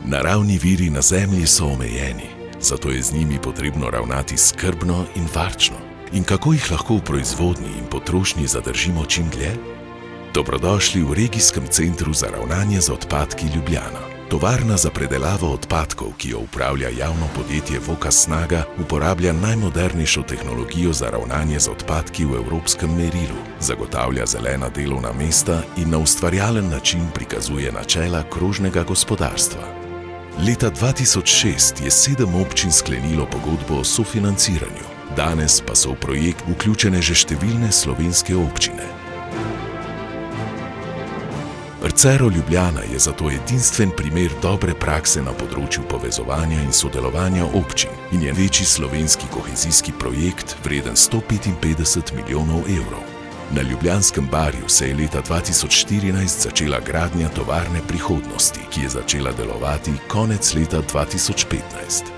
Naravni viri na Zemlji so omejeni, zato je z njimi potrebno ravnati skrbno in varčno. In kako jih lahko v proizvodnji in potrošnji zadržimo čim dlje? Dobrodošli v Regijskem centru za ravnanje z odpadki Ljubljana. Tovarna za predelavo odpadkov, ki jo upravlja javno podjetje Voka Snaga, uporablja najmodernejšo tehnologijo za ravnanje z odpadki v evropskem merilu, zagotavlja zelena delovna mesta in na ustvarjalen način prikazuje načela krožnega gospodarstva. Leta 2006 je 7 občin sklenilo pogodbo o sofinanciranju, danes pa so v projekt vključene že številne slovenske občine. Arcero Ljubljana je zato edinstven primer dobre prakse na področju povezovanja in sodelovanja občin in je večji slovenski kohezijski projekt vreden 155 milijonov evrov. Na Ljubljanskem barju se je leta 2014 začela gradnja tovarne prihodnosti, ki je začela delovati konec leta 2015.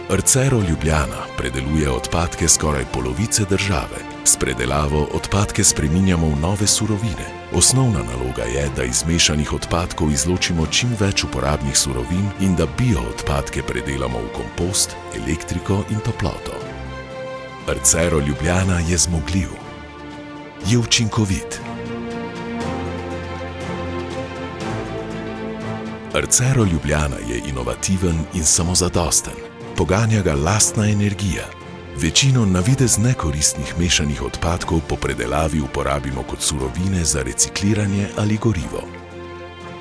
Arcero Ljubljana predeluje odpadke skoraj polovice države. S predelavo odpadke spreminjamo v nove surovine. Osnovna naloga je, da iz mešanih odpadkov izločimo čim več uporabnih surovin in da bioodpadke predelamo v kompost, elektriko in toploto. Arcero Ljubljana je zmogljiv. Je učinkovit. Arcero Ljubljana je inovativen in samozadosten. Poganja ga lastna energija. Večino navidez nekoristnih mešanih odpadkov po predelavi uporabimo kot surovine za recikliranje ali gorivo.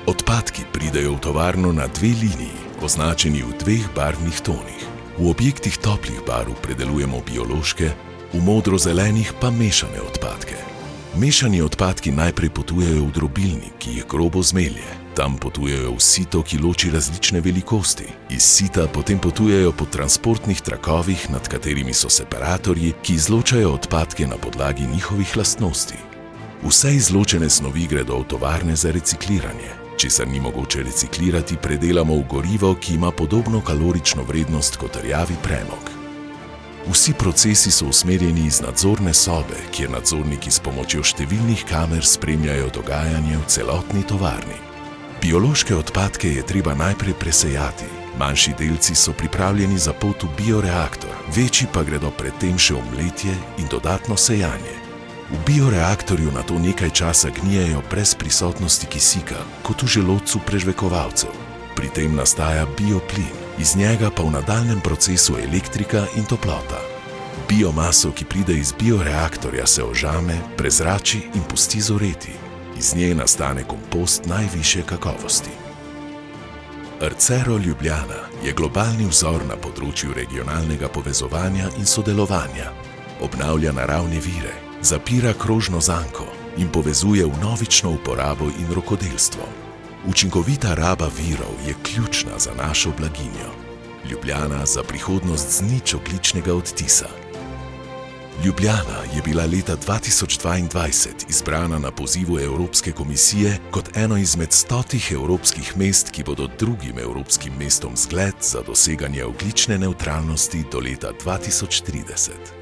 Odpadki pridejo v tovarno na 2 liniji, označeni v 2 barvnih tonih. V objektih toplih barv predelujemo biološke, v modro-zelenih pa mešane odpadke. Mešani odpadki najprej potujejo v drobilnik, ki jih grobo zmelje. Tam potujejo v sito, ki loči različne velikosti. Iz sita potem potujejo po transportnih trakovih, nad katerimi so separatorji, ki izločajo odpadke na podlagi njihovih lastnosti. Vse izločene snovi gredo v tovarne za recikliranje. Česar ni mogoče reciklirati, predelamo v gorivo, ki ima podobno kalorično vrednost kot rjavi premog. Vsi procesi so usmerjeni iz nadzorne sobe, kjer nadzorniki s pomočjo številnih kamer spremljajo dogajanje v celotni tovarni. Biološke odpadke je treba najprej presejati. Manjši delci so pripravljeni za pot v bioreaktor, večji pa gredo predtem še v mletje in dodatno sejanje. V bioreaktorju nato nekaj časa gnijejo brez prisotnosti kisika, kot v želodcu prežvekovalcev. Pri tem nastaja bioplin, iz njega pa v nadaljnjem procesu elektrika in toplota. Biomaso, ki pride iz bioreaktorja, se ožame, prezrači in pusti zoreti. Iz nje nastane kompost najvišje kakovosti. Arcero Ljubljana je globalni vzor na področju regionalnega povezovanja in sodelovanja. Obnavlja naravne vire, zapira krožno zanko in povezuje vnovično uporabo in rokodelstvo. Učinkovita raba virov je ključna za našo blaginjo. Ljubljana za prihodnost z nič ogljičnega odtisa. Ljubljana je bila leta 2022 izbrana na pozivu Evropske komisije kot eno izmed 100 evropskih mest, ki bodo drugim evropskim mestom zgled za doseganje ogljične nevtralnosti do leta 2030.